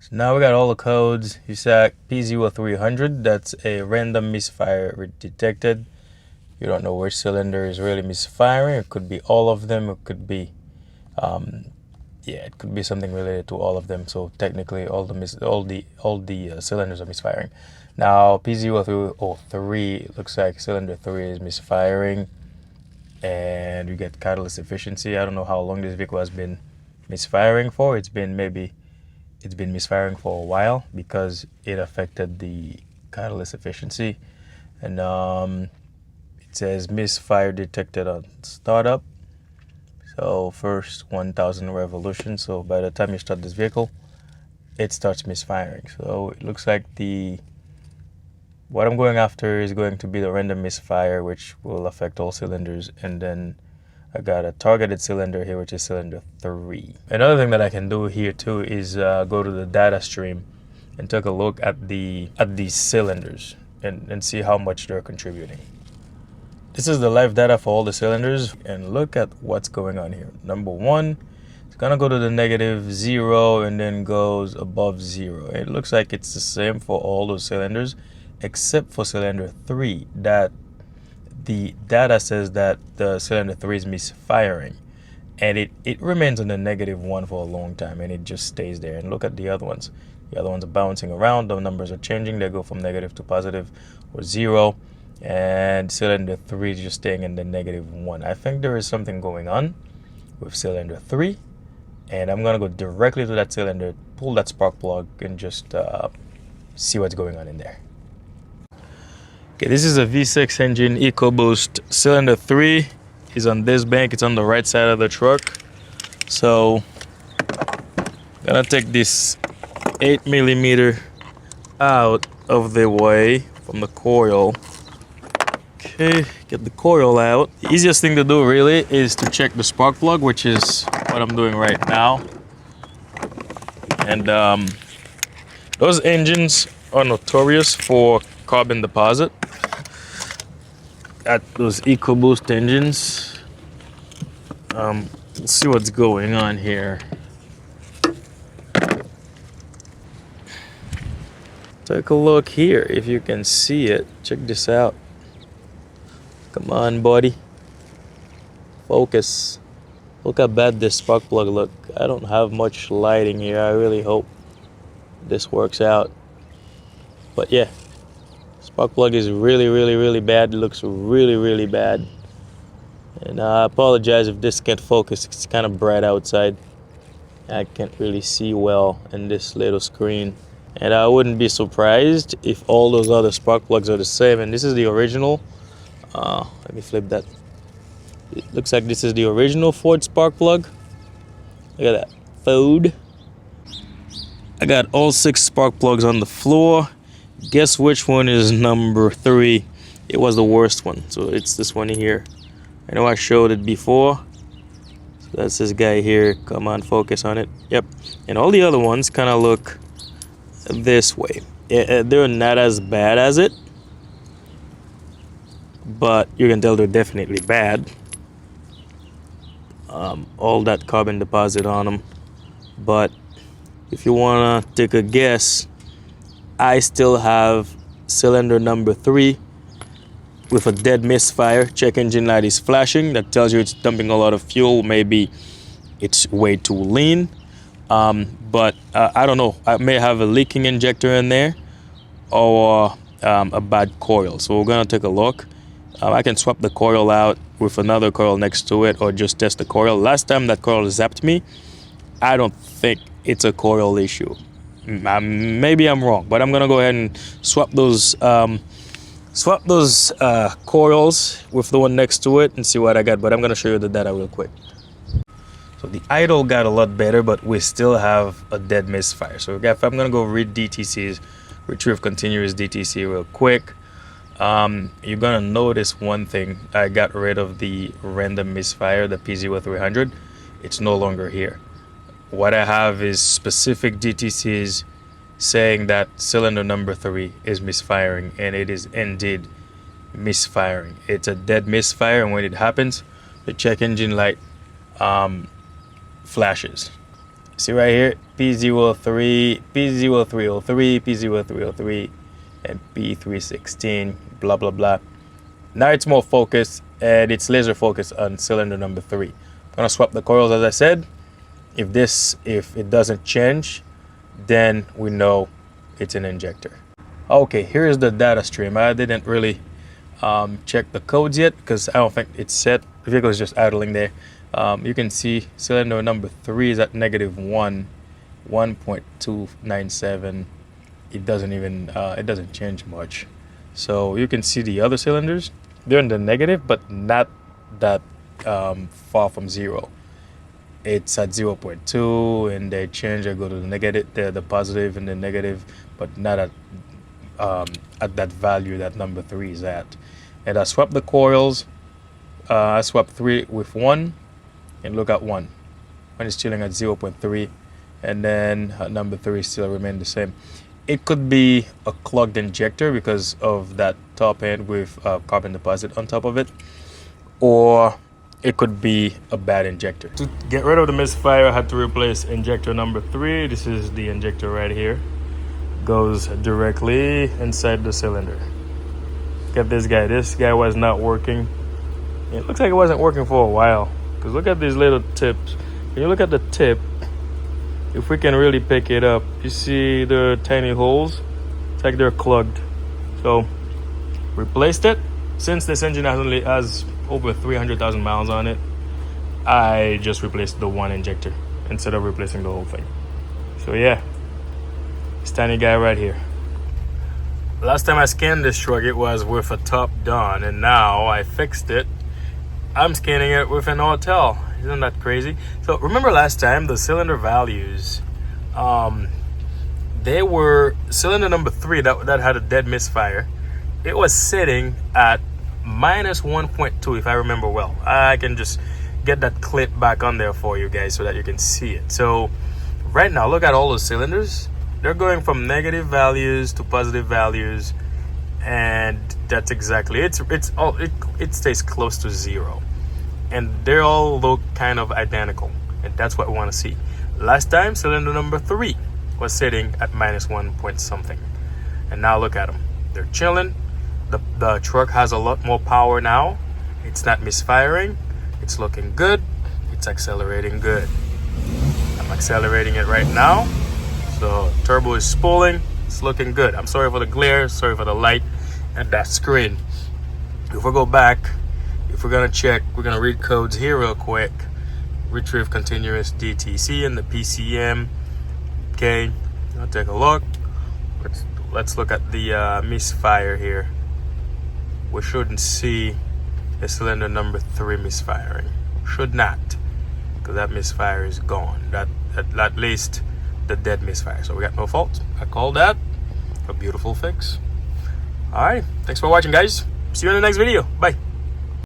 So now we got all the codes. USAC P0300, that's a random misfire detected. You don't know which cylinder is really misfiring. It could be all of them. It could be, it could be something related to all of them. So technically, all the cylinders are misfiring. Now P0303 looks like cylinder 3 is misfiring, and you get catalyst efficiency. I don't know how long this vehicle has been misfiring for. It's been misfiring for a while because it affected the catalyst efficiency. And it says misfire detected on startup. So first 1000 revolutions. So by the time you start this vehicle, it starts misfiring. So it looks like what I'm going after is going to be the random misfire, which will affect all cylinders. And then I got a targeted cylinder here, which is cylinder 3. Another thing that I can do here too is go to the data stream and take a look at these cylinders and see how much they're contributing. This is the live data for all the cylinders, and look at what's going on here. Number 1, it's gonna go to the -0 and then goes above 0. It looks like it's the same for all those cylinders except for cylinder 3, that the data says that the cylinder 3 is misfiring, and it remains on the -1 for a long time, and it just stays there. And look at the other ones. The other ones are bouncing around. The numbers are changing. They go from negative to positive or 0, and cylinder 3 is just staying in the -1. I think there is something going on with cylinder 3, and I'm gonna go directly to that cylinder, pull that spark plug, and just see what's going on in there. Okay, this is a V6 engine EcoBoost. Cylinder 3 is on this bank. It's on the right side of the truck. So I'm gonna take this 8mm out of the way from the coil. Okay, get the coil out. The easiest thing to do really is to check the spark plug, which is what I'm doing right now. And those engines are notorious for carbon deposit. At those EcoBoost engines. Let's see what's going on here. Take a look here if you can see it. Check this out. Come on, buddy. Focus. Look how bad this spark plug look. I don't have much lighting here. I really hope this works out. But yeah. Spark plug is really bad. It looks really bad. And I apologize if this can't focus. It's kind of bright outside. I can't really see well in this little screen. And I wouldn't be surprised if all those other spark plugs are the same. And this is the original. Let me flip that. It looks like this is the original Ford spark plug. Look at that. Ford. I got all 6 spark plugs on the floor. Guess which one is number 3? It was the worst one, so it's this one here. I know I showed it before. So that's this guy here. Come on, focus on it. Yep. And all the other ones kind of look this way. They're not as bad as it, but you can tell they're definitely bad. All that carbon deposit on them. But if you want to take a guess, I still have cylinder number 3 with a dead misfire. Check engine light is flashing. That tells you it's dumping a lot of fuel. Maybe it's way too lean. But I don't know. I may have a leaking injector in there or a bad coil. So we're going to take a look. I can swap the coil out with another coil next to it or just test the coil. Last time that coil zapped me, I don't think it's a coil issue. Maybe I'm wrong, but I'm gonna go ahead and swap those coils with the one next to it and see what I got. But I'm gonna show you the data real quick. So the idle got a lot better, but we still have a dead misfire. So if I'm gonna go read DTCs, retrieve continuous DTC real quick, you're gonna notice one thing. I got rid of the random misfire, the P0300. It's no longer here. What I have is specific DTCs saying that cylinder number 3 is misfiring, and it is indeed misfiring. It's a dead misfire, and when it happens, the check engine light flashes. See right here, P03, P0303, P0303, and P316, blah, blah, blah. Now it's more focused, and it's laser focused on cylinder number 3. I'm gonna swap the coils as I said. If it doesn't change, then we know it's an injector. Okay, here's the data stream. I didn't really check the codes yet because I don't think it's set. The vehicle is just idling there. You can see cylinder number 3 is at -1, 1.297. It doesn't change much. So you can see the other cylinders, they're in the negative, but not that far from zero. It's at 0.2, and they change. I go to the negative, the positive and the negative, but not at that value that number 3 is at. And I swap the coils. I swap 3 with 1, and look at 1. One is chilling at 0.3, and then number 3 still remain the same. It could be a clogged injector because of that top end with carbon deposit on top of it, or it could be a bad injector. To get rid of the misfire, I had to replace injector number 3. This is the injector right here. Goes directly inside the cylinder. Look at this guy. This guy was not working. It looks like it wasn't working for a while. Because look at these little tips. When you look at the tip, if we can really pick it up, you see the tiny holes? It's like they're clogged. So, replaced it. Since this engine has over 300,000 miles on it, I just replaced the one injector instead of replacing the whole thing. So yeah, this tiny guy right here. Last time I scanned this truck, it was with a top down, and now I fixed it. I'm scanning it with an hotel. Isn't that crazy? So remember last time, the cylinder values, they were cylinder number 3 that had a dead misfire. It was sitting at -1.2, if I remember well. I can just get that clip back on there for you guys so that you can see it. So right now, look at all those cylinders. They're going from negative values to positive values, and that's exactly it stays close to 0, and they all look kind of identical, and that's what we want to see. Last time, cylinder number 3 was sitting at -1 point something, and now look at them. They're chilling. The truck has a lot more power now. It's not misfiring. It's looking good. It's accelerating good. I'm accelerating it right now. So turbo is spooling. It's looking good. I'm sorry for the glare. Sorry for the light and that screen. If we go back, if we're gonna check, we're gonna read codes here real quick. Retrieve continuous DTC and the PCM. Okay, I'll take a look. Let's look at the misfire here. We shouldn't see a cylinder number 3 misfiring. Should not, because that misfire is gone. That at least the dead misfire. So we got no fault. I call that a beautiful fix. All right, thanks for watching, guys. See you in the next video. Bye.